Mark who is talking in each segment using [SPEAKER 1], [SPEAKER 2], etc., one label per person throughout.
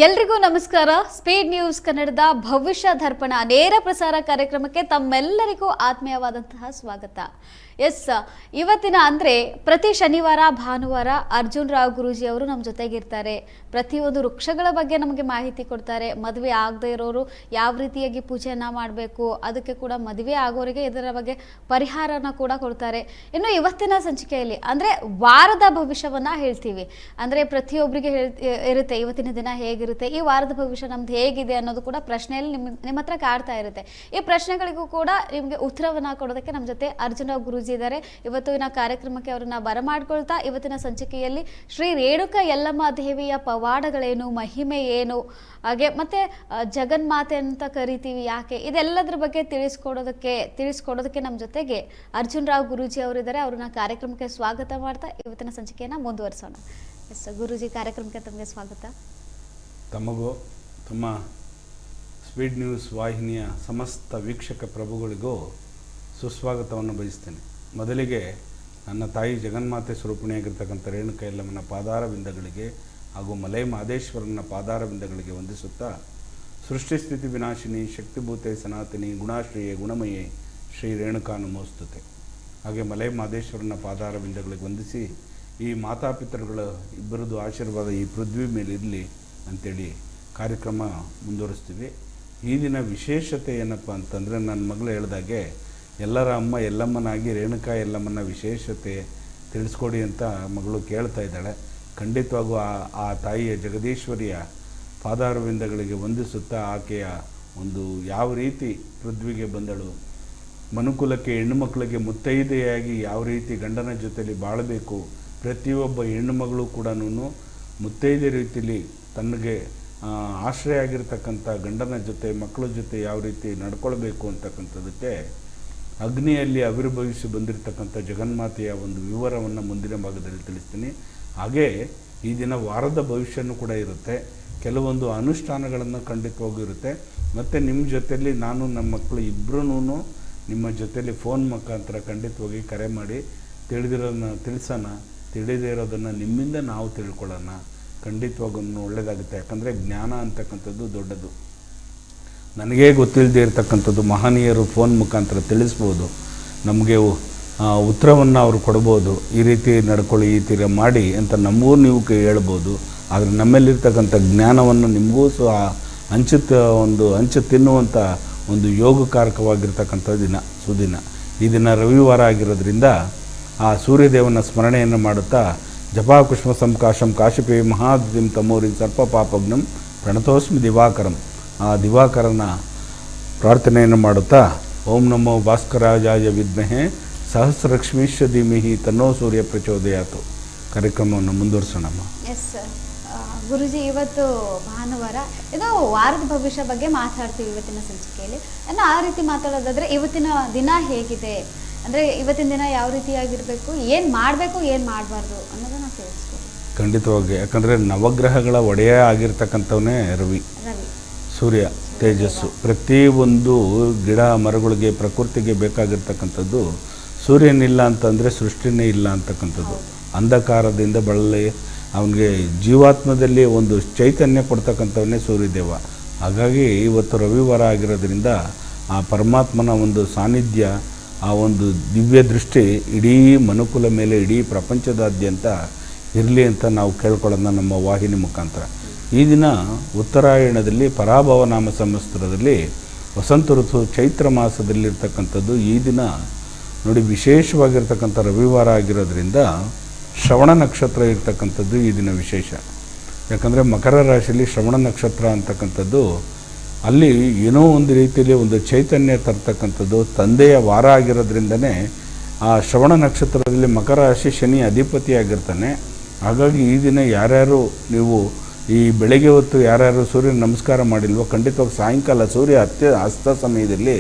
[SPEAKER 1] ಎಲ್ರಿಗೂ ನಮಸ್ಕಾರ. Speed news ಕನ್ನಡದ ಭವಿಷ್ಯ ದರ್ಪಣ ನೇರ ಪ್ರಸಾರ ಕಾರ್ಯಕ್ರಮಕ್ಕೆ ತಮ್ಮೆಲ್ಲರಿಗೂ ಆತ್ಮೀಯವಾದಂತಹ ಸ್ವಾಗತ. ಇವತ್ತಿನ ಅಂದರೆ ಪ್ರತಿ ಶನಿವಾರ ಭಾನುವಾರ ಅರ್ಜುನ್ ರಾವ್ ಗುರೂಜಿ ಅವರು ನಮ್ಮ ಜೊತೆಗಿರ್ತಾರೆ. ಪ್ರತಿಯೊಂದು ವೃಕ್ಷಗಳ ಬಗ್ಗೆ ನಮಗೆ ಮಾಹಿತಿ ಕೊಡ್ತಾರೆ. ಮದುವೆ ಆಗದೆ ಇರೋರು ಯಾವ ರೀತಿಯಾಗಿ ಪೂಜೆಯನ್ನು ಮಾಡಬೇಕು, ಅದಕ್ಕೆ ಕೂಡ ಮದುವೆ ಆಗೋರಿಗೆ ಇದರ ಬಗ್ಗೆ ಪರಿಹಾರನ ಕೂಡ ಕೊಡ್ತಾರೆ. ಇನ್ನು ಇವತ್ತಿನ ಸಂಚಿಕೆಯಲ್ಲಿ ಅಂದರೆ ವಾರದ ಭವಿಷ್ಯವನ್ನು ಹೇಳ್ತೀವಿ. ಅಂದರೆ ಪ್ರತಿಯೊಬ್ಬರಿಗೆ ಇರುತ್ತೆ ಇವತ್ತಿನ ದಿನ ಹೇಗಿರುತ್ತೆ, ಈ ವಾರದ ಭವಿಷ್ಯ ನಮ್ದು ಹೇಗಿದೆ ಅನ್ನೋದು ಕೂಡ ಪ್ರಶ್ನೆಯಲ್ಲಿ ನಿಮ್ಮ ಹತ್ರ ಕಾಡ್ತಾ ಇರುತ್ತೆ. ಈ ಪ್ರಶ್ನೆಗಳಿಗೂ ಕೂಡ ನಿಮಗೆ ಉತ್ತರವನ್ನು ಕೊಡೋದಕ್ಕೆ ನಮ್ಮ ಜೊತೆ ಅರ್ಜುನ್ ರಾವ್ ಗುರೂಜಿ ಇದ್ದಾರೆ. ಇವತ್ತಿನ ಕಾರ್ಯಕ್ರಮಕ್ಕೆ ಅವರನ್ನ ಬರಮಾಡ್ಕೊಳ್ತಾ ಇವತ್ತಿನ ಸಂಚಿಕೆಯಲ್ಲಿ ಶ್ರೀ ರೇಣುಕಾ ಯಲ್ಲಮ್ಮ ದೇವಿಯ ಪವಾಡಗಳೇನು, ಮಹಿಮೆ ಏನು, ಹಾಗೆ ಮತ್ತೆ ಜಗನ್ಮಾತೆ ಅಂತ ಕರಿತೀವಿ ಯಾಕೆ, ಇದೆಲ್ಲದ್ರ ಬಗ್ಗೆ ತಿಳಿಸ್ಕೊಡೋದಕ್ಕೆ ನಮ್ಮ ಜೊತೆಗೆ ಅರ್ಜುನ್ ರಾವ್ ಗುರೂಜಿ ಅವರಿದ್ದಾರೆ. ಅವ್ರನ್ನ ಕಾರ್ಯಕ್ರಮಕ್ಕೆ ಸ್ವಾಗತ ಮಾಡ್ತಾ ಇವತ್ತಿನ ಸಂಚಿಕೆಯನ್ನು ಮುಂದುವರಿಸೋಣ. ಗುರೂಜಿ, ಕಾರ್ಯಕ್ರಮಕ್ಕೆ ತಮಗೆ ಸ್ವಾಗತ.
[SPEAKER 2] ತಮಗೂ ತಮ್ಮ ಸ್ಪೀಡ್ ನ್ಯೂಸ್ ವಾಹಿನಿಯ ಸಮಸ್ತ ವೀಕ್ಷಕ ಪ್ರಭುಗಳಿಗೂ ಸುಸ್ವಾಗತವನ್ನು ಬಯಸ್ತೇನೆ. ಮೊದಲಿಗೆ ನನ್ನ ತಾಯಿ ಜಗನ್ಮಾತೆ ಸ್ವರೂಪಿಣಿಯಾಗಿರ್ತಕ್ಕಂಥ ರೇಣುಕಾ ಯಲ್ಲಮ್ಮನ ಪಾದಾರ ಬಿಂದಗಳಿಗೆ ಹಾಗೂ ಮಲೈ ಮಹದೇಶ್ವರನ ಪಾದಾರ ಬಿಂದಗಳಿಗೆ ವಂದಿಸುತ್ತಾ, ಸೃಷ್ಟಿ ಸ್ಥಿತಿ ವಿನಾಶಿನಿ ಶಕ್ತಿಭೂತೆ ಸನಾತನಿ ಗುಣಾಶ್ರೀಯೇ ಗುಣಮಯೇ ಶ್ರೀ ರೇಣುಕಾ ನಮೋಸ್ತುತೆ. ಹಾಗೆ ಮಲೈ ಮಹದೇಶ್ವರನ ಪಾದಾರ ಬಿಂದಗಳಿಗೆ ವಂದಿಸಿ, ಈ ಮಾತಾಪಿತರುಗಳ ಇಬ್ಬರದು ಆಶೀರ್ವಾದ ಈ ಪೃಥ್ವಿ ಮೇಲಿರಲಿ ಅಂಥೇಳಿ ಕಾರ್ಯಕ್ರಮ ಮುಂದುವರಿಸ್ತೀವಿ. ಈ ದಿನ ವಿಶೇಷತೆ ಏನಪ್ಪ ಅಂತಂದರೆ, ನನ್ನ ಮಗಳು ಹೇಳ್ದಾಗೆ ಎಲ್ಲರ ಅಮ್ಮ ಯಲ್ಲಮ್ಮನಾಗಿ ರೇಣುಕಾ ಯಲ್ಲಮ್ಮನ ವಿಶೇಷತೆ ತಿಳಿಸ್ಕೊಡಿ ಅಂತ ಮಗಳು ಕೇಳ್ತಾ ಇದ್ದಾಳೆ. ಖಂಡಿತವಾಗೂ ಆ ತಾಯಿಯ ಜಗದೀಶ್ವರಿಯ ಪಾದಾರವಿಂದಗಳಿಗೆ ವಂದಿಸುತ್ತಾ, ಆಕೆಯ ಒಂದು ಯಾವ ರೀತಿ ಪೃಥ್ವಿಗೆ ಬಂದಳು, ಮನುಕುಲಕ್ಕೆ ಹೆಣ್ಣುಮಕ್ಕಳಿಗೆ ಮುತ್ತೈದೆಯಾಗಿ ಯಾವ ರೀತಿ ಗಂಡನ ಜೊತೆಯಲ್ಲಿ ಬಾಳಬೇಕು, ಪ್ರತಿಯೊಬ್ಬ ಹೆಣ್ಣುಮಗಳು ಕೂಡ ಮುತ್ತೈದೆ ರೀತಿಯಲ್ಲಿ ತನಗೆ ಆಶ್ರಯ ಆಗಿರ್ತಕ್ಕಂಥ ಗಂಡನ ಜೊತೆ ಮಕ್ಕಳ ಜೊತೆ ಯಾವ ರೀತಿ ನಡ್ಕೊಳ್ಬೇಕು ಅಂತಕ್ಕಂಥದ್ದಕ್ಕೆ ಅಗ್ನಿಯಲ್ಲಿ ಆವಿರ್ಭವಿಸಿ ಬಂದಿರತಕ್ಕಂಥ ಜಗನ್ಮಾತೆಯ ಒಂದು ವಿವರವನ್ನು ಮುಂದಿನ ಭಾಗದಲ್ಲಿ ತಿಳಿಸ್ತೀನಿ. ಹಾಗೇ ಈ ದಿನ ವಾರದ ಭವಿಷ್ಯನೂ ಕೂಡ ಇರುತ್ತೆ, ಕೆಲವೊಂದು ಅನುಷ್ಠಾನಗಳನ್ನು ಖಂಡಿತವಾಗೂ ಇರುತ್ತೆ. ಮತ್ತು ನಿಮ್ಮ ಜೊತೆಯಲ್ಲಿ ನಾನು ನಮ್ಮ ಮಕ್ಕಳು ಇಬ್ಬರೂ ನಿಮ್ಮ ಜೊತೆಯಲ್ಲಿ ಫೋನ್ ಮುಖಾಂತರ ಖಂಡಿತವಾಗಿ ಕರೆ ಮಾಡಿ ತಿಳಿದಿರೋದನ್ನ ತಿಳಿಸೋಣ, ತಿಳಿದೇ ಇರೋದನ್ನು ನಿಮ್ಮಿಂದ ನಾವು ತಿಳ್ಕೊಳ್ಳೋಣ. ಖಂಡಿತವಾಗೂ ಒಳ್ಳೆಯದಾಗುತ್ತೆ. ಯಾಕಂದರೆ ಜ್ಞಾನ ಅಂತಕ್ಕಂಥದ್ದು ದೊಡ್ಡದು. ನನಗೇ ಗೊತ್ತಿಲ್ಲದೆ ಇರತಕ್ಕಂಥದ್ದು ಮಹನೀಯರು ಫೋನ್ ಮುಖಾಂತರ ತಿಳಿಸ್ಬೋದು, ನಮಗೆ ಉತ್ತರವನ್ನು ಅವರು ಕೊಡ್ಬೋದು. ಈ ರೀತಿ ನಡ್ಕೊಳ್ಳಿ, ಈ ತೀರ ಮಾಡಿ ಅಂತ ನಮಗೂ ನೀವು ಹೇಳ್ಬೋದು. ಆದರೆ ನಮ್ಮಲ್ಲಿರ್ತಕ್ಕಂಥ ಜ್ಞಾನವನ್ನು ನಿಮಗೂ ಸಹ ಹಂಚು ತಿನ್ನುವಂಥ ಒಂದು ಯೋಗಕಾರಕವಾಗಿರ್ತಕ್ಕಂಥ ಸುದಿನ. ಈ ದಿನ ರವಿವಾರ ಆಗಿರೋದ್ರಿಂದ ಆ ಸೂರ್ಯದೇವನ ಸ್ಮರಣೆಯನ್ನು ಮಾಡುತ್ತಾ, ಜಪಾ ಕುಷ್ಮ ಸಂಕಾಶಂ ಕಾಶಿಪೇ ಮಹಾದಿಂ ತಮೋರಿ ಸರ್ಪ ಪಾಪಗ್ನಂ ಪ್ರಣತೋಸ್ಮಿ ದಿವಾಕರಂ, ಆ ದಿವಾಕರನ ಪ್ರಾರ್ಥನೆಯನ್ನು ಮಾಡುತ್ತಾ, ಓಂ ನಮೋ ಭಾಸ್ಕರಾಜಾಯ ವಿದ್ಮಹೆ ಸಹಸ್ರಲಕ್ಷ್ಮೀಶ ಧೀಮಹಿ ತನ್ನೋ ಸೂರ್ಯ ಪ್ರಚೋದಯಾತು. ಕಾರ್ಯಕ್ರಮವನ್ನು ಮುಂದುವರಿಸೋಣಮ್ಮ.
[SPEAKER 1] ಎಸ್ ಗುರುಜಿ, ಇವತ್ತು ಭಾನುವಾರ, ಇದು ವಾರದ ಭವಿಷ್ಯ ಬಗ್ಗೆ ಮಾತಾಡ್ತೀವಿ ಇವತ್ತಿನ ಸಂಚಿಕೆಯಲ್ಲಿ. ಆ ರೀತಿ ಮಾತಾಡೋದಾದರೆ ಇವತ್ತಿನ ದಿನ ಹೇಗಿದೆ, ಅಂದರೆ ಇವತ್ತಿನ ದಿನ ಯಾವ ರೀತಿಯಾಗಿರಬೇಕು, ಏನು ಮಾಡಬೇಕು ಏನು ಮಾಡಬಾರ್ದು ಅನ್ನೋದನ್ನು ತಿಳಿಸ್ಕೊಡಿ.
[SPEAKER 2] ಖಂಡಿತವಾಗಿ. ಯಾಕಂದರೆ ನವಗ್ರಹಗಳ ಒಡೆಯ ಆಗಿರ್ತಕ್ಕಂಥವನೇ ರವಿ, ಸೂರ್ಯ, ತೇಜಸ್ಸು. ಪ್ರತಿಯೊಂದು ಗಿಡ ಮರಗಳಿಗೆ ಪ್ರಕೃತಿಗೆ ಬೇಕಾಗಿರ್ತಕ್ಕಂಥದ್ದು ಸೂರ್ಯನಿಲ್ಲ ಅಂತಂದರೆ ಸೃಷ್ಟಿನೇ ಇಲ್ಲ ಅಂತಕ್ಕಂಥದ್ದು. ಅಂಧಕಾರದಿಂದ ಬಳಲಿ ಅವನಿಗೆ ಜೀವಾತ್ಮದಲ್ಲಿ ಒಂದು ಚೈತನ್ಯ ಕೊಡ್ತಕ್ಕಂಥವನ್ನೇ ಸೂರ್ಯದೇವ. ಹಾಗಾಗಿ ಇವತ್ತು ರವಿವಾರ ಆಗಿರೋದ್ರಿಂದ ಆ ಪರಮಾತ್ಮನ ಒಂದು ಸಾನ್ನಿಧ್ಯ, ಆ ಒಂದು ದಿವ್ಯ ದೃಷ್ಟಿ ಇಡೀ ಮನುಕುಲ ಮೇಲೆ, ಇಡೀ ಪ್ರಪಂಚದಾದ್ಯಂತ ಇರಲಿ ಅಂತ ನಾವು ಕೇಳ್ಕೊಳ್ಳೋಣ ನಮ್ಮ ವಾಹಿನಿ ಮುಖಾಂತರ. ಈ ದಿನ ಉತ್ತರಾಯಣದಲ್ಲಿ ಪರಾಭವ ನಾಮ ಸಂವತ್ಸರದಲ್ಲಿ ವಸಂತ ಋತು ಚೈತ್ರ ಮಾಸದಲ್ಲಿರ್ತಕ್ಕಂಥದ್ದು. ಈ ದಿನ ನೋಡಿ ವಿಶೇಷವಾಗಿರ್ತಕ್ಕಂಥ ರವಿವಾರ ಆಗಿರೋದ್ರಿಂದ ಶ್ರವಣ ನಕ್ಷತ್ರ ಇರ್ತಕ್ಕಂಥದ್ದು ಈ ದಿನ ವಿಶೇಷ. ಯಾಕಂದರೆ ಮಕರ ರಾಶಿಯಲ್ಲಿ ಶ್ರವಣ ನಕ್ಷತ್ರ ಅಂತಕ್ಕಂಥದ್ದು ಅಲ್ಲಿ ಏನೋ ಒಂದು ರೀತಿಯಲ್ಲಿ ಒಂದು ಚೈತನ್ಯ ತರ್ತಕ್ಕಂಥದ್ದು ತಂದೆಯ ವಾರ ಆಗಿರೋದ್ರಿಂದನೇ ಆ ಶ್ರವಣ ನಕ್ಷತ್ರದಲ್ಲಿ ಮಕರ ರಾಶಿ ಶನಿ ಅಧಿಪತಿಯಾಗಿರ್ತಾನೆ. ಹಾಗಾಗಿ ಈ ದಿನ ಯಾರ್ಯಾರು ನೀವು ಈ ಬೆಳಗ್ಗೆ ಹೊತ್ತು ಯಾರ್ಯಾರು ಸೂರ್ಯನ ನಮಸ್ಕಾರ ಮಾಡಿಲ್ವೋ, ಖಂಡಿತವಾಗಿ ಸಾಯಂಕಾಲ ಸೂರ್ಯ ಅಸ್ತ ಸಮಯದಲ್ಲಿ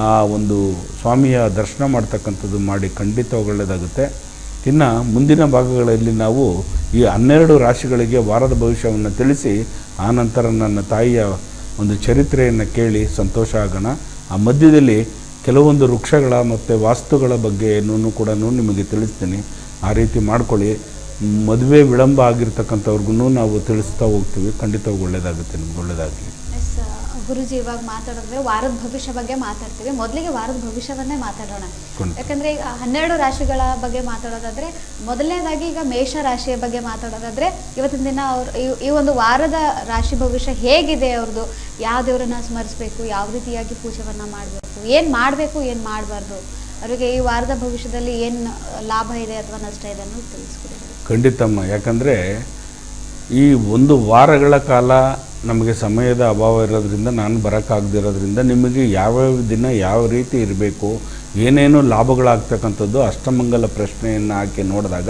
[SPEAKER 2] ಆ ಒಂದು ಸ್ವಾಮಿಯ ದರ್ಶನ ಮಾಡ್ತಕ್ಕಂಥದ್ದು ಮಾಡಿ ಖಂಡಿತವಾಗಿ ಒಳ್ಳೆಯದಾಗುತ್ತೆ. ಇನ್ನು ಮುಂದಿನ ಭಾಗಗಳಲ್ಲಿ ನಾವು ಈ 12 ರಾಶಿಗಳಿಗೆ ವಾರದ ಭವಿಷ್ಯವನ್ನು ತಿಳಿಸಿ, ಆನಂತರ ನನ್ನ ತಾಯಿಯ ಒಂದು ಚರಿತ್ರೆಯನ್ನು ಕೇಳಿ ಸಂತೋಷ ಆಗೋಣ. ಆ ಮಧ್ಯದಲ್ಲಿ ಕೆಲವೊಂದು ವೃಕ್ಷಗಳ ಮತ್ತು ವಾಸ್ತುಗಳ ಬಗ್ಗೆ ಕೂಡ ನಿಮಗೆ ತಿಳಿಸ್ತೀನಿ. ಆ ರೀತಿ ಮಾಡ್ಕೊಳ್ಳಿ. ಮದುವೆ ವಿಳಂಬ ಆಗಿರ್ತಕ್ಕಂಥವ್ರಿಗೂ ನಾವು ತಿಳಿಸ್ತಾ ಹೋಗ್ತೀವಿ. ಖಂಡಿತವಾಗಿ ಒಳ್ಳೆಯದಾಗುತ್ತೆ, ನಿಮ್ಗೆ ಒಳ್ಳೆಯದಾಗಲಿ.
[SPEAKER 1] ಎಸ್ ಗುರುಜಿ, ಇವಾಗ ಮಾತಾಡಿದ್ರೆ ವಾರದ ಭವಿಷ್ಯ ಬಗ್ಗೆ ಮಾತಾಡ್ತೀವಿ. ಮೊದಲಿಗೆ ವಾರದ ಭವಿಷ್ಯವನ್ನೇ ಮಾತಾಡೋಣ. ಯಾಕಂದರೆ ಈಗ 12 ರಾಶಿಗಳ ಬಗ್ಗೆ ಮಾತಾಡೋದಾದರೆ, ಮೊದಲನೇದಾಗಿ ಈಗ ಮೇಷ ರಾಶಿಯ ಬಗ್ಗೆ ಮಾತಾಡೋದಾದರೆ, ಇವತ್ತಿನ ದಿನ ಅವ್ರು ಈ ಒಂದು ವಾರದ ರಾಶಿ ಭವಿಷ್ಯ ಹೇಗಿದೆ, ಅವ್ರದ್ದು ಯಾವ ದೇವರನ್ನ ಸ್ಮರಿಸಬೇಕು, ಯಾವ ರೀತಿಯಾಗಿ ಪೂಜೆಯನ್ನು ಮಾಡಬೇಕು, ಏನು ಮಾಡಬೇಕು, ಏನು ಮಾಡಬಾರ್ದು, ಅವರಿಗೆ ಈ ವಾರದ ಭವಿಷ್ಯದಲ್ಲಿ ಏನು ಲಾಭ ಇದೆ ಅಥವಾ ನಷ್ಟ ಇದೆ ಅನ್ನೋದು ತಿಳಿಸ್ಕೊಡಿ.
[SPEAKER 2] ಖಂಡಿತಮ್ಮ. ಯಾಕಂದರೆ ಈ ಒಂದು ವಾರಗಳ ಕಾಲ ನಮಗೆ ಸಮಯದ ಅಭಾವ ಇರೋದ್ರಿಂದ ನಾನು ಬರೋಕ್ಕಾಗದಿರೋದ್ರಿಂದ ನಿಮಗೆ ಯಾವ್ಯಾವ ದಿನ ಯಾವ ರೀತಿ ಇರಬೇಕು, ಏನೇನು ಲಾಭಗಳಾಗ್ತಕ್ಕಂಥದ್ದು ಅಷ್ಟಮಂಗಲ ಪ್ರಶ್ನೆಯನ್ನು ಹಾಕಿ ನೋಡಿದಾಗ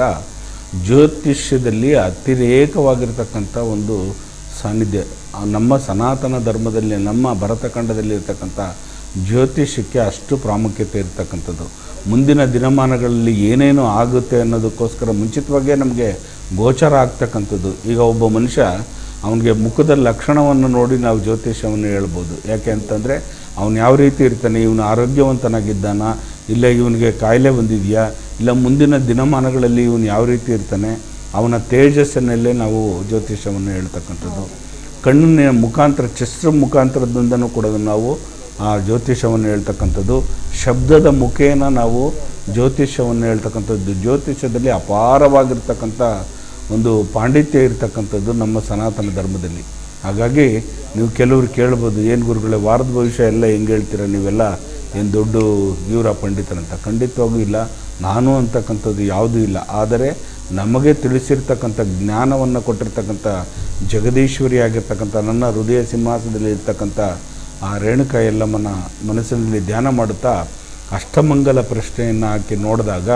[SPEAKER 2] ಜ್ಯೋತಿಷ್ಯದಲ್ಲಿ ಅತಿರೇಕವಾಗಿರ್ತಕ್ಕಂಥ ಒಂದು ಸಾನ್ನಿಧ್ಯ ನಮ್ಮ ಸನಾತನ ಧರ್ಮದಲ್ಲಿ, ನಮ್ಮ ಭರತಖಂಡದಲ್ಲಿ ಇರ್ತಕ್ಕಂಥ ಜ್ಯೋತಿಷ್ಯಕ್ಕೆ ಅಷ್ಟು ಪ್ರಾಮುಖ್ಯತೆ ಇರ್ತಕ್ಕಂಥದ್ದು. ಮುಂದಿನ ದಿನಮಾನಗಳಲ್ಲಿ ಏನೇನು ಆಗುತ್ತೆ ಅನ್ನೋದಕ್ಕೋಸ್ಕರ ಮುಂಚಿತವಾಗೇ ನಮಗೆ ಗೋಚರ ಆಗ್ತಕ್ಕಂಥದ್ದು. ಈಗ ಒಬ್ಬ ಮನುಷ್ಯ ಅವನಿಗೆ ಮುಖದ ಲಕ್ಷಣವನ್ನು ನೋಡಿ ನಾವು ಜ್ಯೋತಿಷ್ಯವನ್ನು ಹೇಳ್ಬೋದು. ಯಾಕೆ ಅಂತಂದರೆ ಅವನು ಯಾವ ರೀತಿ ಇರ್ತಾನೆ, ಇವನು ಆರೋಗ್ಯವಂತನಾಗಿದ್ದಾನ, ಇಲ್ಲ ಇವನಿಗೆ ಕಾಯಿಲೆ ಬಂದಿದೆಯಾ, ಇಲ್ಲ ಮುಂದಿನ ದಿನಮಾನಗಳಲ್ಲಿ ಇವನು ಯಾವ ರೀತಿ ಇರ್ತಾನೆ, ಅವನ ತೇಜಸ್ಸಿನಲ್ಲೇ ನಾವು ಜ್ಯೋತಿಷ್ಯವನ್ನು ಹೇಳ್ತಕ್ಕಂಥದ್ದು. ಕಣ್ಣಿನ ಮುಖಾಂತರ, ಚಸ್ತ್ರ ಮುಖಾಂತರದಿಂದನೂ ಕೂಡ ನಾವು ಆ ಜ್ಯೋತಿಷ್ಯವನ್ನು ಹೇಳ್ತಕ್ಕಂಥದ್ದು. ಶಬ್ದದ ಮುಖೇನ ನಾವು ಜ್ಯೋತಿಷ್ಯವನ್ನು ಹೇಳ್ತಕ್ಕಂಥದ್ದು. ಜ್ಯೋತಿಷ್ಯದಲ್ಲಿ ಅಪಾರವಾಗಿರ್ತಕ್ಕಂಥ ಒಂದು ಪಾಂಡಿತ್ಯ ಇರ್ತಕ್ಕಂಥದ್ದು ನಮ್ಮ ಸನಾತನ ಧರ್ಮದಲ್ಲಿ. ಹಾಗಾಗಿ ನೀವು ಕೆಲವರು ಕೇಳ್ಬೋದು, ಏನು ಗುರುಗಳೇ ವಾರದ ಭವಿಷ್ಯ ಎಲ್ಲ ಹೆಂಗೆ ಹೇಳ್ತೀರ ನೀವೆಲ್ಲ, ಏನು ದೊಡ್ಡ ಇವರ ಪಂಡಿತರಂತ. ಖಂಡಿತವಾಗೂ ಇಲ್ಲ, ನಾನು ಅಂತಕ್ಕಂಥದ್ದು ಯಾವುದೂ ಇಲ್ಲ. ಆದರೆ ನಮಗೆ ತಿಳಿಸಿರ್ತಕ್ಕಂಥ ಜ್ಞಾನವನ್ನು ಕೊಟ್ಟಿರ್ತಕ್ಕಂಥ ಜಗದೀಶ್ವರಿ ಆಗಿರ್ತಕ್ಕಂಥ ನನ್ನ ಹೃದಯ ಸಿಂಹಾಸನದಲ್ಲಿ ಇರ್ತಕ್ಕಂಥ ಆ ರೇಣುಕಾ ಯಲ್ಲಮ್ಮನ ಮನಸ್ಸಿನಲ್ಲಿ ಧ್ಯಾನ ಮಾಡುತ್ತಾ ಅಷ್ಟಮಂಗಲ ಪ್ರಶ್ನೆಯನ್ನು ಹಾಕಿ ನೋಡಿದಾಗ,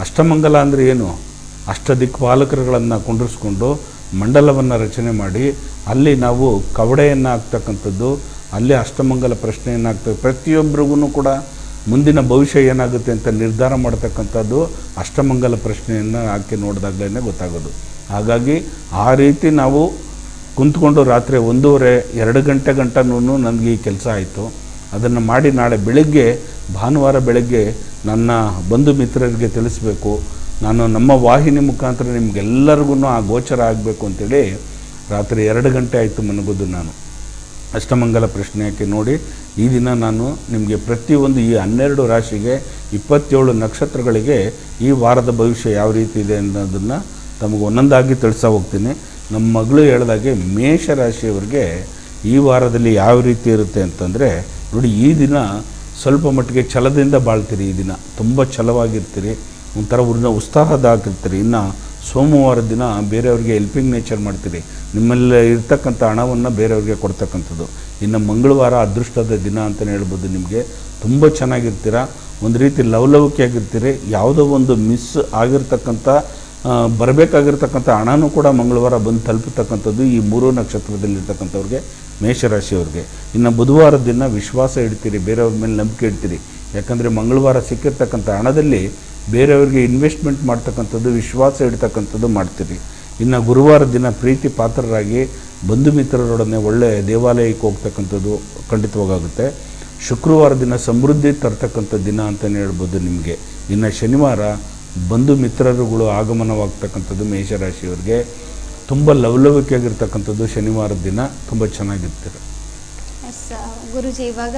[SPEAKER 2] ಅಷ್ಟಮಂಗಲ ಅಂದರೆ ಏನು, ಅಷ್ಟದಿಕ್ಪಾಲಕರುಗಳನ್ನು ಕುಂಡ್ರಿಸ್ಕೊಂಡು ಮಂಡಲವನ್ನು ರಚನೆ ಮಾಡಿ ಅಲ್ಲಿ ನಾವು ಕವಡೆಯನ್ನು ಹಾಕ್ತಕ್ಕಂಥದ್ದು, ಅಲ್ಲಿ ಅಷ್ಟಮಂಗಲ ಪ್ರಶ್ನೆಯನ್ನು ಹಾಕ್ತೇವೆ. ಪ್ರತಿಯೊಬ್ಬರಿಗೂ ಕೂಡ ಮುಂದಿನ ಭವಿಷ್ಯ ಏನಾಗುತ್ತೆ ಅಂತ ನಿರ್ಧಾರ ಮಾಡ್ತಕ್ಕಂಥದ್ದು ಅಷ್ಟಮಂಗಲ ಪ್ರಶ್ನೆಯನ್ನು ಹಾಕಿ ನೋಡಿದಾಗಲೇ ಗೊತ್ತಾಗೋದು. ಹಾಗಾಗಿ ಆ ರೀತಿ ನಾವು ಕುಂತ್ಕೊಂಡು ರಾತ್ರಿ 1:30-2 ಗಂಟೆ ಗಂಟನೂ ನನಗೆ ಈ ಕೆಲಸ ಆಯಿತು. ಅದನ್ನು ಮಾಡಿ ನಾಳೆ ಬೆಳಗ್ಗೆ, ಭಾನುವಾರ ಬೆಳಗ್ಗೆ ನನ್ನ ಬಂಧು ಮಿತ್ರರಿಗೆ ತಿಳಿಸ್ಬೇಕು, ನಾನು ನಮ್ಮ ವಾಹಿನಿ ಮುಖಾಂತರ ನಿಮಗೆಲ್ಲರಿಗೂ ಆ ಗೋಚರ ಆಗಬೇಕು ಅಂತೇಳಿ ರಾತ್ರಿ 2 ಗಂಟೆ ಆಯಿತು ಮನಗೋದು. ನಾನು ಅಷ್ಟಮಂಗಲ ಪ್ರಶ್ನೆ ಹಾಕಿ ನೋಡಿ ಈ ದಿನ ನಾನು ನಿಮಗೆ ಪ್ರತಿಯೊಂದು ಈ 12 ರಾಶಿಗೆ 27 ನಕ್ಷತ್ರಗಳಿಗೆ ಈ ವಾರದ ಭವಿಷ್ಯ ಯಾವ ರೀತಿ ಇದೆ ಅನ್ನೋದನ್ನು ತಮಗೆ ಒಂದೊಂದಾಗಿ ತಿಳಿಸ್ತಾ ಹೋಗ್ತೀನಿ. ನಮ್ಮ ಮಗಳು ಹೇಳಿದಾಗೆ ಮೇಷರಾಶಿಯವರಿಗೆ ಈ ವಾರದಲ್ಲಿ ಯಾವ ರೀತಿ ಇರುತ್ತೆ ಅಂತಂದರೆ ನೋಡಿ, ಈ ದಿನ ಸ್ವಲ್ಪ ಮಟ್ಟಿಗೆ ಛಲದಿಂದ ಬಾಳ್ತೀರಿ. ಈ ದಿನ ತುಂಬ ಛಲವಾಗಿರ್ತೀರಿ, ಒಂಥರ ಉತ್ಸಾಹದಾಗಿರ್ತೀರಿ. ಇನ್ನು ಸೋಮವಾರ ದಿನ ಬೇರೆಯವ್ರಿಗೆ ಹೆಲ್ಪಿಂಗ್ ನೇಚರ್ ಮಾಡ್ತೀರಿ, ನಿಮ್ಮಲ್ಲಿ ಇರ್ತಕ್ಕಂಥ ಹಣವನ್ನು ಬೇರೆಯವ್ರಿಗೆ ಕೊಡ್ತಕ್ಕಂಥದ್ದು. ಇನ್ನು ಮಂಗಳವಾರ ಅದೃಷ್ಟದ ದಿನ ಅಂತಲೇ ಹೇಳ್ಬೋದು. ನಿಮಗೆ ತುಂಬ ಚೆನ್ನಾಗಿರ್ತೀರ, ಒಂದು ರೀತಿ ಲವಲವಿಕೆಯಾಗಿರ್ತೀರಿ. ಯಾವುದೋ ಒಂದು ಮಿಸ್ ಆಗಿರ್ತಕ್ಕಂಥ ಬರಬೇಕಾಗಿರ್ತಕ್ಕಂಥ ಹಣನೂ ಕೂಡ ಮಂಗಳವಾರ ಬಂದು ತಲುಪತಕ್ಕಂಥದ್ದು ಈ 3 ನಕ್ಷತ್ರದಲ್ಲಿರ್ತಕ್ಕಂಥವ್ರಿಗೆ, ಮೇಷರಾಶಿಯವ್ರಿಗೆ. ಇನ್ನು ಬುಧವಾರ ದಿನ ವಿಶ್ವಾಸ ಇಡ್ತೀರಿ, ಬೇರೆಯವ್ರ ಮೇಲೆ ನಂಬಿಕೆ ಇಡ್ತೀರಿ. ಯಾಕಂದರೆ ಮಂಗಳವಾರ ಸಿಕ್ಕಿರ್ತಕ್ಕಂಥ ಹಣದಲ್ಲಿ ಬೇರೆಯವ್ರಿಗೆ ಇನ್ವೆಸ್ಟ್ಮೆಂಟ್ ಮಾಡ್ತಕ್ಕಂಥದ್ದು, ವಿಶ್ವಾಸ ಇಡ್ತಕ್ಕಂಥದ್ದು ಮಾಡ್ತೀರಿ. ಇನ್ನು ಗುರುವಾರ ದಿನ ಪ್ರೀತಿ ಪಾತ್ರರಾಗಿ ಬಂಧು ಮಿತ್ರರೊಡನೆ ಒಳ್ಳೆಯ ದೇವಾಲಯಕ್ಕೆ ಹೋಗ್ತಕ್ಕಂಥದ್ದು ಖಂಡಿತವಾಗುತ್ತೆ. ಶುಕ್ರವಾರ ದಿನ ಸಮೃದ್ಧಿ ತರ್ತಕ್ಕಂಥ ದಿನ ಅಂತಲೇ ಹೇಳ್ಬೋದು ನಿಮಗೆ. ಇನ್ನು ಶನಿವಾರ ಬಂಧು ಮಿತ್ರರುಗಳು ಆಗಮನವಾಗ್ತಕ್ಕಂಥದ್ದು ಮೇಷರಾಶಿಯವರಿಗೆ. ತುಂಬ ಲವಲವಿಕೆಯಾಗಿರ್ತಕ್ಕಂಥದ್ದು ಶನಿವಾರದ ದಿನ, ತುಂಬ ಚೆನ್ನಾಗಿರ್ತೀರ.
[SPEAKER 1] ಎಸ್ ಗುರುಜಿ, ಇವಾಗ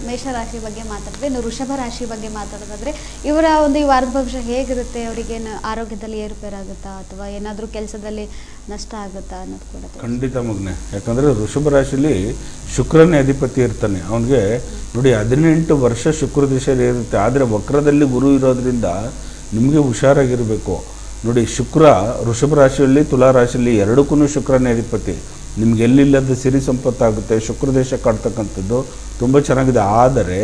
[SPEAKER 1] ಮೇಷರಾಶಿ ಬಗ್ಗೆ ಮಾತಾಡಿದ್ರೆ, ಇನ್ನು ವೃಷಭ ರಾಶಿ ಬಗ್ಗೆ ಮಾತಾಡೋದಾದರೆ ಇವರ ಒಂದು ಈ ವಾರದ ಭವಿಷ್ಯ ಹೇಗಿರುತ್ತೆ, ಅವರಿಗೇನು ಆರೋಗ್ಯದಲ್ಲಿ ಏರುಪೇರಾಗುತ್ತಾ ಅಥವಾ ಏನಾದರೂ ಕೆಲಸದಲ್ಲಿ ನಷ್ಟ ಆಗುತ್ತಾ ಅನ್ನೋದು ಕೂಡ
[SPEAKER 2] ಖಂಡಿತ ಮಗನೆ. ಯಾಕಂದರೆ ವೃಷಭ ರಾಶಿಯಲ್ಲಿ ಶುಕ್ರನೇ ಅಧಿಪತಿ ಇರ್ತಾನೆ. ಅವನಿಗೆ ನೋಡಿ 18 ವರ್ಷ ಶುಕ್ರ ದಿಶೆಯಲ್ಲಿ ಇರುತ್ತೆ. ಆದರೆ ವಕ್ರದಲ್ಲಿ ಗುರು ಇರೋದ್ರಿಂದ ನಿಮಗೆ ಹುಷಾರಾಗಿರಬೇಕು. ನೋಡಿ, ಶುಕ್ರ ವೃಷಭ ರಾಶಿಯಲ್ಲಿ, ತುಲಾ ರಾಶಿಯಲ್ಲಿ ಎರಡಕ್ಕೂ ಶುಕ್ರನೇ ಅಧಿಪತಿ. ನಿಮ್ಗೆ ಎಲ್ಲಿಲ್ಲದ ಸಿರಿ ಸಂಪತ್ತಾಗುತ್ತೆ. ಶುಕ್ರ ದೇಶ ಕಾಡ್ತಕ್ಕಂಥದ್ದು ತುಂಬ ಚೆನ್ನಾಗಿದೆ. ಆದರೆ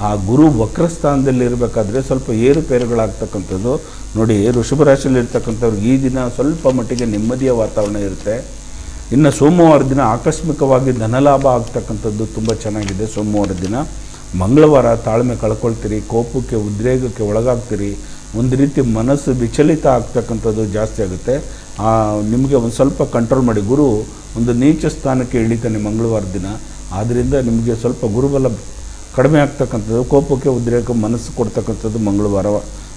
[SPEAKER 2] ಆ ಗುರು ವಕ್ರಸ್ಥಾನದಲ್ಲಿ ಇರಬೇಕಾದ್ರೆ ಸ್ವಲ್ಪ ಏರುಪೇರುಗಳಾಗ್ತಕ್ಕಂಥದ್ದು. ನೋಡಿ, ವೃಷಭ ರಾಶಿಯಲ್ಲಿ ಇರ್ತಕ್ಕಂಥವ್ರಿಗೆ ಈ ದಿನ ಸ್ವಲ್ಪ ಮಟ್ಟಿಗೆ ನೆಮ್ಮದಿಯ ವಾತಾವರಣ ಇರುತ್ತೆ. ಇನ್ನು ಸೋಮವಾರ ದಿನ ಆಕಸ್ಮಿಕವಾಗಿ ಧನಲಾಭ ಆಗ್ತಕ್ಕಂಥದ್ದು ತುಂಬ ಚೆನ್ನಾಗಿದೆ. ಸೋಮವಾರ ದಿನ. ಮಂಗಳವಾರ ತಾಳ್ಮೆ ಕಳ್ಕೊಳ್ತೀರಿ, ಕೋಪಕ್ಕೆ ಉದ್ರೇಗಕ್ಕೆ ಒಳಗಾಗ್ತೀರಿ, ಒಂದು ರೀತಿ ಮನಸ್ಸು ವಿಚಲಿತ ಆಗ್ತಕ್ಕಂಥದ್ದು ಜಾಸ್ತಿ ಆಗುತ್ತೆ. ನಿಮಗೆ ಒಂದು ಸ್ವಲ್ಪ ಕಂಟ್ರೋಲ್ ಮಾಡಿ. ಗುರು ಒಂದು ನೀಚ ಸ್ಥಾನಕ್ಕೆ ಇಳಿತಾನೆ ಮಂಗಳವಾರ ದಿನ. ಆದ್ದರಿಂದ ನಿಮಗೆ ಸ್ವಲ್ಪ ಗುರುಬಲ ಕಡಿಮೆ ಆಗ್ತಕ್ಕಂಥದ್ದು, ಕೋಪಕ್ಕೆ ಉದ್ರೇಕ ಮನಸ್ಸು ಕೊಡ್ತಕ್ಕಂಥದ್ದು ಮಂಗಳವಾರ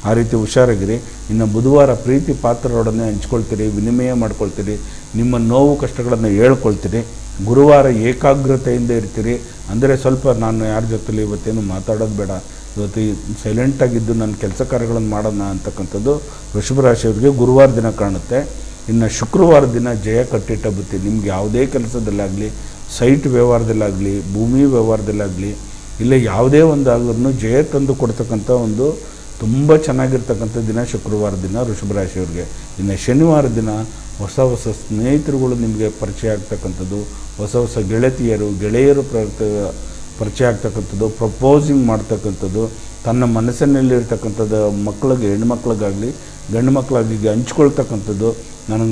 [SPEAKER 2] ಆ ರೀತಿ ಹುಷಾರಾಗಿರಿ. ಇನ್ನು ಬುಧವಾರ ಪ್ರೀತಿ ಪಾತ್ರರೊಡನೆ ಹಂಚ್ಕೊಳ್ತೀರಿ, ವಿನಿಮಯ ಮಾಡ್ಕೊಳ್ತೀರಿ, ನಿಮ್ಮ ನೋವು ಕಷ್ಟಗಳನ್ನು ಹೇಳ್ಕೊಳ್ತೀರಿ. ಗುರುವಾರ ಏಕಾಗ್ರತೆಯಿಂದ ಇರ್ತೀರಿ. ಅಂದರೆ ಸ್ವಲ್ಪ ನಾನು ಯಾರ ಜೊತೆಲಿ ಇವತ್ತೇನು ಮಾತಾಡೋದು ಬೇಡ, ಇವತ್ತು ಸೈಲೆಂಟಾಗಿದ್ದು ನನ್ನ ಕೆಲಸ ಕಾರ್ಯಗಳನ್ನು ಮಾಡೋಣ ಅಂತಕ್ಕಂಥದ್ದು ವೃಷಭ ರಾಶಿಯವರಿಗೆ ಗುರುವಾರ ದಿನ ಕಾಣುತ್ತೆ. ಇನ್ನು ಶುಕ್ರವಾರ ದಿನ ಜಯ ಕಟ್ಟಿಟ್ಟ ಬುತ್ತಿ. ನಿಮ್ಗೆ ಯಾವುದೇ ಕೆಲಸದಲ್ಲಾಗಲಿ, ಸೈಟ್ ವ್ಯವಹಾರದಲ್ಲಾಗಲಿ, ಭೂಮಿ ವ್ಯವಹಾರದಲ್ಲಾಗಲಿ, ಇಲ್ಲ ಯಾವುದೇ ಒಂದು ಆದ್ರೂ ಜಯ ತಂದು ಕೊಡ್ತಕ್ಕಂಥ ಒಂದು ತುಂಬ ಚೆನ್ನಾಗಿರ್ತಕ್ಕಂಥ ದಿನ ಶುಕ್ರವಾರ ದಿನ ವೃಷಭ ರಾಶಿಯವ್ರಿಗೆ. ಇನ್ನು ಶನಿವಾರ ದಿನ ಹೊಸ ಹೊಸ ಸ್ನೇಹಿತರುಗಳು ನಿಮಗೆ ಪರಿಚಯ ಆಗ್ತಕ್ಕಂಥದ್ದು, ಹೊಸ ಹೊಸ ಗೆಳೆಯರು ಪರಿಚಯ ಆಗ್ತಕ್ಕಂಥದ್ದು, ಪ್ರಪೋಸಿಂಗ್ ಮಾಡ್ತಕ್ಕಂಥದ್ದು, ತನ್ನ ಮನಸ್ಸಿನಲ್ಲಿರ್ತಕ್ಕಂಥದ್ದು ಮಕ್ಕಳಿಗೆ, ಹೆಣ್ಮಕ್ಳಿಗಾಗಲಿ ಗಂಡು ಮಕ್ಕಳಾಗಿ ಹಂಚ್ಕೊಳ್ತಕ್ಕಂಥದ್ದು. ನಾನು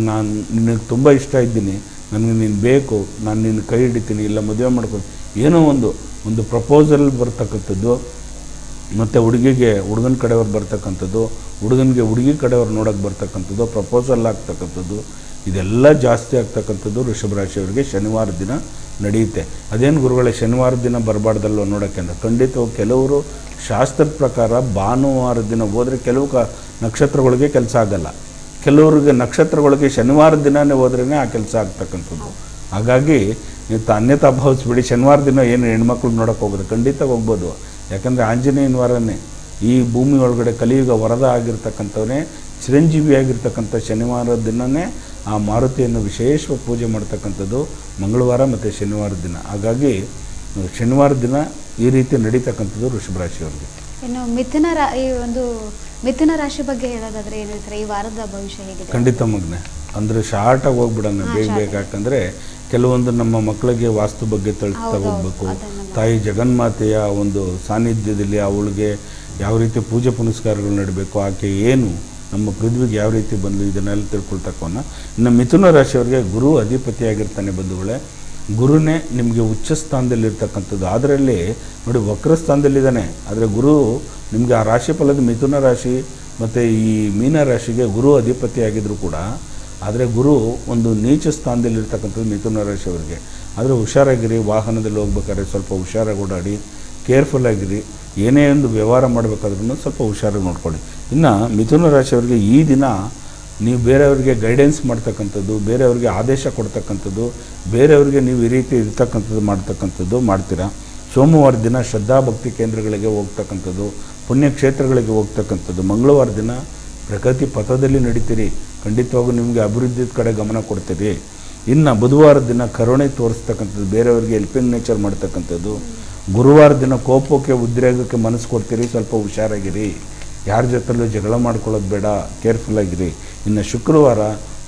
[SPEAKER 2] ನಿನಗೆ ತುಂಬ ಇಷ್ಟ ಇದ್ದೀನಿ, ನನಗೆ ನೀನು ಬೇಕು, ನಾನು ನಿನ್ನ ಕೈ ಹಿಡಿತೀನಿ, ಇಲ್ಲ ಮದುವೆ ಮಾಡ್ಕೊಂಡು ಏನೋ ಒಂದು ಪ್ರಪೋಸಲ್ ಬರ್ತಕ್ಕಂಥದ್ದು. ಮತ್ತು ಹುಡುಗನ ಕಡೆಯವ್ರು ಬರ್ತಕ್ಕಂಥದ್ದು, ಹುಡುಗನಿಗೆ ಹುಡುಗಿ ಕಡೆಯವ್ರು ನೋಡೋಕ್ಕೆ ಬರ್ತಕ್ಕಂಥದ್ದು, ಪ್ರಪೋಸಲ್ ಆಗ್ತಕ್ಕಂಥದ್ದು, ಇದೆಲ್ಲ ಜಾಸ್ತಿ ಆಗ್ತಕ್ಕಂಥದ್ದು ವೃಷಭ ರಾಶಿಯವರಿಗೆ ಶನಿವಾರ ದಿನ ನಡೆಯುತ್ತೆ. ಅದೇನು ಗುರುಗಳೇ ಶನಿವಾರ ದಿನ ಬರಬಾರ್ದಲ್ವ ನೋಡೋಕ್ಕೆ ಅಂದರೆ, ಖಂಡಿತವಾಗಿ ಕೆಲವರು ಶಾಸ್ತ್ರದ ಪ್ರಕಾರ ಭಾನುವಾರ ದಿನ ಹೋದರೆ ಕೆಲವು ನಕ್ಷತ್ರಗಳಿಗೆ ಕೆಲಸ ಆಗಲ್ಲ, ಕೆಲವ್ರಿಗೆ ನಕ್ಷತ್ರಗಳಿಗೆ ಶನಿವಾರ ದಿನವೇ ಹೋದ್ರೇ ಆ ಕೆಲಸ ಆಗ್ತಕ್ಕಂಥದ್ದು. ಹಾಗಾಗಿ ನೀವು ಅನ್ಯತಾ ಭಾವಿಸ್ಬಿಡಿ. ಶನಿವಾರ ದಿನ ಏನು ಹೆಣ್ಮಕ್ಳು ನೋಡೋಕೆ ಹೋಗೋದು ಖಂಡಿತ ಹೋಗ್ಬೋದು. ಯಾಕಂದರೆ ಆಂಜನೇಯನ ವಾರನೇ ಈ ಭೂಮಿ ಒಳಗಡೆ ಕಲಿಯುಗ ವರದ ಆಗಿರ್ತಕ್ಕಂಥವನೇ, ಚಿರಂಜೀವಿಯಾಗಿರ್ತಕ್ಕಂಥ ಶನಿವಾರ ದಿನವೇ ಆ ಮಾರುತಿಯನ್ನು ವಿಶೇಷವಾಗಿ ಪೂಜೆ ಮಾಡ್ತಕ್ಕಂಥದ್ದು ಮಂಗಳವಾರ ಮತ್ತು ಶನಿವಾರ ದಿನ. ಹಾಗಾಗಿ ಶನಿವಾರ ದಿನ ಈ ರೀತಿ ನಡೀತಕ್ಕಂಥದ್ದು ವೃಷಭ ರಾಶಿಯವರಿಗೆ.
[SPEAKER 1] ಇನ್ನು ಮಿಥುನ ರಾಶಿ ಬಗ್ಗೆ ಹೇಳೋದಾದ್ರೆ ಏನು ಹೇಳ್ತಾರೆ, ಈ ವಾರದ ಭವಿಷ್ಯ ಹೇಗಿದೆ?
[SPEAKER 2] ಖಂಡಿತ ಮಗನೆ, ಅಂದರೆ ಶಾರ್ಟಾಗಿ ಹೋಗ್ಬಿಡೋಣ ಬೇಗ. ಯಾಕಂದರೆ ಕೆಲವೊಂದು ನಮ್ಮ ಮಕ್ಕಳಿಗೆ ವಾಸ್ತು ಬಗ್ಗೆ ತಿಳಿಸ್ತಾ ಹೋಗಬೇಕು. ತಾಯಿ ಜಗನ್ಮಾತೆಯ ಒಂದು ಸಾನ್ನಿಧ್ಯದಲ್ಲಿ ಅವಳಿಗೆ ಯಾವ ರೀತಿ ಪೂಜೆ ಪುನಸ್ಕಾರಗಳು ನಡೀಬೇಕು, ಆಕೆ ಏನು ನಮ್ಮ ಪೃಥ್ವಿಗೆ ಯಾವ ರೀತಿ ಬಂದು ಇದನ್ನೆಲ್ಲ ತಿಳ್ಕೊಳ್ತಕ್ಕವನ್ನ. ಇನ್ನು ಮಿಥುನ ರಾಶಿಯವರಿಗೆ ಗುರು ಅಧಿಪತಿಯಾಗಿರ್ತಾನೆ ಬಂಧುಗಳೇ. ಗುರುನೇ ನಿಮಗೆ ಉಚ್ಚ ಸ್ಥಾನದಲ್ಲಿರ್ತಕ್ಕಂಥದ್ದು. ಅದರಲ್ಲಿ ನೋಡಿ ವಕ್ರ ಸ್ಥಾನದಲ್ಲಿದ್ದಾನೆ, ಆದರೆ ಗುರು ನಿಮಗೆ ಆ ರಾಶಿ ಫಲದ ಮಿಥುನ ರಾಶಿ ಮತ್ತು ಈ ಮೀನ ರಾಶಿಗೆ ಗುರು ಅಧಿಪತಿಯಾಗಿದ್ದರೂ ಕೂಡ, ಆದರೆ ಗುರು ಒಂದು ನೀಚ ಸ್ಥಾನದಲ್ಲಿರ್ತಕ್ಕಂಥದ್ದು ಮಿಥುನ ರಾಶಿಯವರಿಗೆ. ಆದರೆ ಹುಷಾರಾಗಿರಿ, ವಾಹನದಲ್ಲಿ ಹೋಗ್ಬೇಕಾದ್ರೆ ಸ್ವಲ್ಪ ಹುಷಾರಾಗಿ ಓಡಾಡಿ, ಕೇರ್ಫುಲ್ಲಾಗಿರಿ. ಏನೇ ಒಂದು ವ್ಯವಹಾರ ಮಾಡಬೇಕಾದ್ರೂ ಸ್ವಲ್ಪ ಹುಷಾರಾಗಿ ನೋಡ್ಕೊಳ್ಳಿ. ಇನ್ನು ಮಿಥುನ ರಾಶಿಯವರಿಗೆ ಈ ದಿನ ನೀವು ಬೇರೆಯವ್ರಿಗೆ ಗೈಡೆನ್ಸ್ ಮಾಡ್ತಕ್ಕಂಥದ್ದು, ಬೇರೆಯವ್ರಿಗೆ ಆದೇಶ ಕೊಡ್ತಕ್ಕಂಥದ್ದು, ಬೇರೆಯವ್ರಿಗೆ ನೀವು ಈ ರೀತಿ ಇರ್ತಕ್ಕಂಥದ್ದು ಮಾಡ್ತೀರಾ. ಸೋಮವಾರ ದಿನ ಶ್ರದ್ಧಾಭಕ್ತಿ ಕೇಂದ್ರಗಳಿಗೆ ಹೋಗ್ತಕ್ಕಂಥದ್ದು, ಪುಣ್ಯಕ್ಷೇತ್ರಗಳಿಗೆ ಹೋಗ್ತಕ್ಕಂಥದ್ದು. ಮಂಗಳವಾರ ದಿನ ಪ್ರಗತಿ ಪಥದಲ್ಲಿ ನಡೀತೀರಿ, ಖಂಡಿತವಾಗೂ ನಿಮಗೆ ಅಭಿವೃದ್ಧಿ ಕಡೆ ಗಮನ ಕೊಡ್ತೀರಿ. ಇನ್ನು ಬುಧವಾರ ದಿನ ಕರುಣೆ ತೋರಿಸ್ತಕ್ಕಂಥದ್ದು, ಬೇರೆಯವ್ರಿಗೆ ಹೆಲ್ಪಿಂಗ್ ನೇಚರ್ ಮಾಡ್ತಕ್ಕಂಥದ್ದು. ಗುರುವಾರ ದಿನ ಕೋಪಕ್ಕೆ ಉದ್ರೇಗಕ್ಕೆ ಮನಸ್ಸು ಕೊಡ್ತೀರಿ, ಸ್ವಲ್ಪ ಹುಷಾರಾಗಿರಿ. ಯಾರ ಜೊತೆಲೂ ಜಗಳ ಮಾಡ್ಕೊಳ್ಳೋದು ಬೇಡ, ಕೇರ್ಫುಲ್ಲಾಗಿರಿ. ಇನ್ನು ಶುಕ್ರವಾರ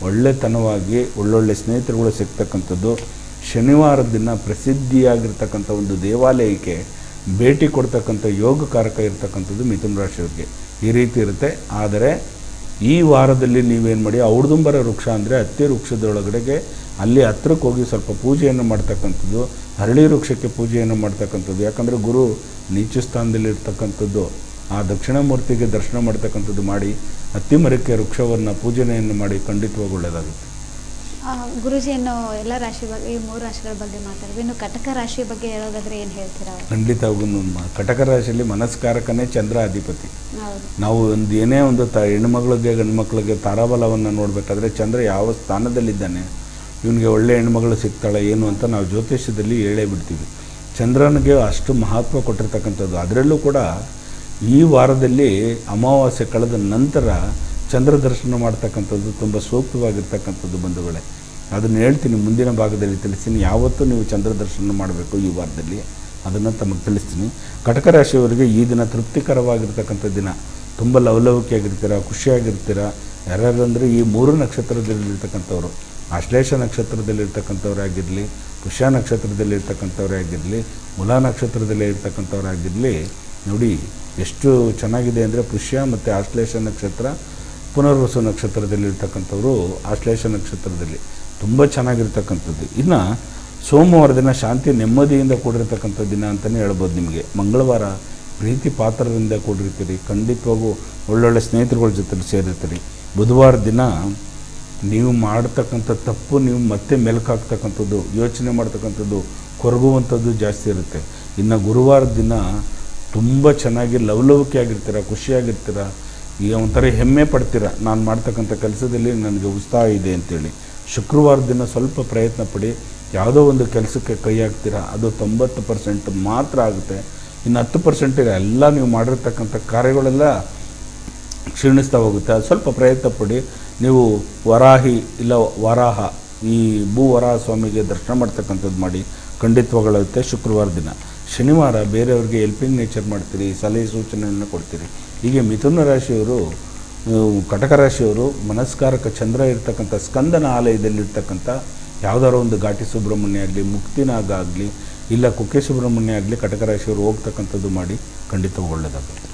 [SPEAKER 2] ಒಳ್ಳೆತನವಾಗಿ ಒಳ್ಳೊಳ್ಳೆ ಸ್ನೇಹಿತರುಗಳು ಸಿಗ್ತಕ್ಕಂಥದ್ದು. ಶನಿವಾರದ ದಿನ ಪ್ರಸಿದ್ಧಿಯಾಗಿರ್ತಕ್ಕಂಥ ಒಂದು ದೇವಾಲಯಕ್ಕೆ ಭೇಟಿ ಕೊಡ್ತಕ್ಕಂಥ ಯೋಗಕಾರಕ ಇರ್ತಕ್ಕಂಥದ್ದು ಮಿಥುನ ರಾಶಿಯವರಿಗೆ. ಈ ರೀತಿ ಇರುತ್ತೆ. ಆದರೆ ಈ ವಾರದಲ್ಲಿ ನೀವೇನು ಮಾಡಿ, ಔಡುಂಬರ ವೃಕ್ಷ ಅಂದರೆ ಹತ್ತಿ ವೃಕ್ಷದೊಳಗಡೆಗೆ ಅಲ್ಲಿ ಹತ್ರಕ್ಕೆ ಹೋಗಿ ಸ್ವಲ್ಪ ಪೂಜೆಯನ್ನು ಮಾಡ್ತಕ್ಕಂಥದ್ದು, ಅರಳಿ ವೃಕ್ಷಕ್ಕೆ ಪೂಜೆಯನ್ನು ಮಾಡ್ತಕ್ಕಂಥದ್ದು. ಯಾಕಂದರೆ ಗುರು ನೀಚ ಸ್ಥಾನದಲ್ಲಿರ್ತಕ್ಕಂಥದ್ದು. ಆ ದಕ್ಷಿಣಾಮೂರ್ತಿಗೆ ದರ್ಶನ ಮಾಡ್ತಕ್ಕಂಥದ್ದು ಮಾಡಿ, ಹತ್ತಿ ಮರಕ್ಕೆ ವೃಕ್ಷವನ್ನು ಪೂಜನೆಯನ್ನು ಮಾಡಿ ಖಂಡಿತವಾಗಿ ಒಳ್ಳೆಯದಾಗುತ್ತೆ.
[SPEAKER 1] ಗುರುಜಿ, ಇನ್ನು ಎಲ್ಲ ರಾಶಿ ಬಗ್ಗೆ, ಈ 3 ರಾಶಿಗಳ ಬಗ್ಗೆ ಮಾತಾಡ್ತೀವಿ. ಇನ್ನು ಕಟಕ ರಾಶಿ ಬಗ್ಗೆ ಹೇಳೋದಾದ್ರೆ ಏನು ಹೇಳ್ತೀರಾ?
[SPEAKER 2] ಖಂಡಿತವಾಗೂ ಕಟಕ ರಾಶಿಯಲ್ಲಿ ಮನಸ್ಕಾರಕನೇ ಚಂದ್ರ ಅಧಿಪತಿ. ನಾವು ಏನೇ ಒಂದು ಹೆಣ್ಮಗಳಿಗೆ ಗಂಡು ಮಕ್ಕಳಿಗೆ ತಾರಾಬಲವನ್ನು ನೋಡಬೇಕಾದ್ರೆ ಚಂದ್ರ ಯಾವ ಸ್ಥಾನದಲ್ಲಿದ್ದಾನೆ, ಇವನಿಗೆ ಒಳ್ಳೆ ಹೆಣ್ಮಗಳು ಸಿಗ್ತಾಳೆ ಏನು ಅಂತ ನಾವು ಜ್ಯೋತಿಷ್ಯದಲ್ಲಿ ಹೇಳೇ ಬಿಡ್ತೀವಿ. ಚಂದ್ರನಿಗೆ ಅಷ್ಟು ಮಹತ್ವ ಕೊಟ್ಟಿರ್ತಕ್ಕಂಥದ್ದು. ಅದರಲ್ಲೂ ಕೂಡ ಈ ವಾರದಲ್ಲಿ ಅಮಾವಾಸ್ಯೆ ಕಳೆದ ನಂತರ ಚಂದ್ರ ದರ್ಶನ ಮಾಡ್ತಕ್ಕಂಥದ್ದು ತುಂಬ ಸೂಕ್ತವಾಗಿರ್ತಕ್ಕಂಥದ್ದು ಬಂಧುಗಳೇ. ಅದನ್ನು ಹೇಳ್ತೀನಿ, ಮುಂದಿನ ಭಾಗದಲ್ಲಿ ತಿಳಿಸ್ತೀನಿ. ಯಾವತ್ತೂ ನೀವು ಚಂದ್ರ ದರ್ಶನ ಮಾಡಬೇಕು ಈ ವಾರದಲ್ಲಿ, ಅದನ್ನು ತಮಗೆ ತಿಳಿಸ್ತೀನಿ. ಕಟಕ ರಾಶಿಯವರಿಗೆ ಈ ದಿನ ತೃಪ್ತಿಕರವಾಗಿರ್ತಕ್ಕಂಥ ದಿನ. ತುಂಬ ಲವಲವಿಕೆಯಾಗಿರ್ತೀರ, ಖುಷಿಯಾಗಿರ್ತೀರ. ಯಾರ್ಯಾರಂದರೆ ಈ 3 ನಕ್ಷತ್ರದಲ್ಲಿರ್ತಕ್ಕಂಥವ್ರು, ಆಶ್ಲೇಷ ನಕ್ಷತ್ರದಲ್ಲಿರ್ತಕ್ಕಂಥವ್ರಾಗಿರಲಿ, ಪುಷ್ಯ ನಕ್ಷತ್ರದಲ್ಲಿರ್ತಕ್ಕಂಥವ್ರೇ ಆಗಿರಲಿ, ಮೂಲ ನಕ್ಷತ್ರದಲ್ಲೇ ಇರ್ತಕ್ಕಂಥವ್ರಾಗಿರಲಿ, ನೋಡಿ ಎಷ್ಟು ಚೆನ್ನಾಗಿದೆ ಅಂದರೆ ಪುಷ್ಯ ಮತ್ತು ಆಶ್ಲೇಷ ನಕ್ಷತ್ರ, ಪುನರ್ವಸು ನಕ್ಷತ್ರದಲ್ಲಿರ್ತಕ್ಕಂಥವ್ರು ಆಶ್ಲೇಷ ನಕ್ಷತ್ರದಲ್ಲಿ ತುಂಬ ಚೆನ್ನಾಗಿರ್ತಕ್ಕಂಥದ್ದು. ಇನ್ನು ಸೋಮವಾರ ದಿನ ಶಾಂತಿ ನೆಮ್ಮದಿಯಿಂದ ಕೂಡಿರ್ತಕ್ಕಂಥ ದಿನ ಅಂತಲೇ ಹೇಳ್ಬೋದು ನಿಮಗೆ. ಮಂಗಳವಾರ ಪ್ರೀತಿ ಪಾತ್ರದಿಂದ ಕೂಡಿರ್ತೀರಿ, ಖಂಡಿತವಾಗೂ ಒಳ್ಳೊಳ್ಳೆ ಸ್ನೇಹಿತರುಗಳ ಜೊತೆ ಸೇರಿರ್ತೀರಿ. ಬುಧವಾರ ದಿನ ನೀವು ಮಾಡ್ತಕ್ಕಂಥ ತಪ್ಪು ನೀವು ಮತ್ತೆ ಮೆಲುಕಾಗ್ತಕ್ಕಂಥದ್ದು, ಯೋಚನೆ ಮಾಡ್ತಕ್ಕಂಥದ್ದು, ಕೊರಗುವಂಥದ್ದು ಜಾಸ್ತಿ ಇರುತ್ತೆ. ಇನ್ನು ಗುರುವಾರ ದಿನ ತುಂಬ ಚೆನ್ನಾಗಿ ಲವಲವಿಕೆ ಆಗಿರ್ತೀರ, ಖುಷಿಯಾಗಿರ್ತೀರ. ಈಗ ಒಂಥರ ಹೆಮ್ಮೆ ಪಡ್ತೀರ, ನಾನು ಮಾಡ್ತಕ್ಕಂಥ ಕೆಲಸದಲ್ಲಿ ನನಗೆ ಉತ್ಸಾಹ ಇದೆ ಅಂತೇಳಿ. ಶುಕ್ರವಾರ ದಿನ ಸ್ವಲ್ಪ ಪ್ರಯತ್ನ ಪಡಿ, ಯಾವುದೋ ಒಂದು ಕೆಲಸಕ್ಕೆ ಕೈ ಹಾಕ್ತೀರಾ, ಅದು 90% ಮಾತ್ರ ಆಗುತ್ತೆ. ಇನ್ನು 10% ಎಲ್ಲ ನೀವು ಮಾಡಿರ್ತಕ್ಕಂಥ ಕಾರ್ಯಗಳೆಲ್ಲ ಕ್ಷೀಣಿಸ್ತಾ ಹೋಗುತ್ತೆ. ಅದು ಸ್ವಲ್ಪ ಪ್ರಯತ್ನ ಪಡಿ. ನೀವು ವರಾಹಿ ಇಲ್ಲ ವರಾಹ, ಈ ಭೂವರಾಹ ಸ್ವಾಮಿಗೆ ದರ್ಶನ ಮಾಡ್ತಕ್ಕಂಥದ್ದು ಮಾಡಿ, ಖಂಡಿತವಾಗುತ್ತೆ ಶುಕ್ರವಾರ ದಿನ. ಶನಿವಾರ ಬೇರೆಯವ್ರಿಗೆ ಹೆಲ್ಪಿಂಗ್ ನೇಚರ್ ಮಾಡ್ತೀರಿ, ಸಲಹೆ ಸೂಚನೆಯನ್ನು ಕೊಡ್ತೀರಿ. ಹೀಗೆ ಮಿಥುನ ರಾಶಿಯವರು, ಕಟಕ ರಾಶಿಯವರು ಮನಸ್ಕಾರಕ ಚಂದ್ರ ಇರ್ತಕ್ಕಂಥ ಸ್ಕಂದನ ಆಲಯದಲ್ಲಿರ್ತಕ್ಕಂಥ ಯಾವುದಾದ್ರು ಒಂದು ಘಾಟಿ ಸುಬ್ರಹ್ಮಣ್ಯ ಆಗಲಿ, ಮುಕ್ತಿನಾಗ ಆಗಲಿ, ಇಲ್ಲ ಕುಕ್ಕೆ ಸುಬ್ರಹ್ಮಣ್ಯ ಆಗಲಿ ಕಟಕ ರಾಶಿಯವರು ಹೋಗ್ತಕ್ಕಂಥದ್ದು ಮಾಡಿ, ಖಂಡಿತ ಒಳ್ಳೆಯದಾಗುತ್ತೆ.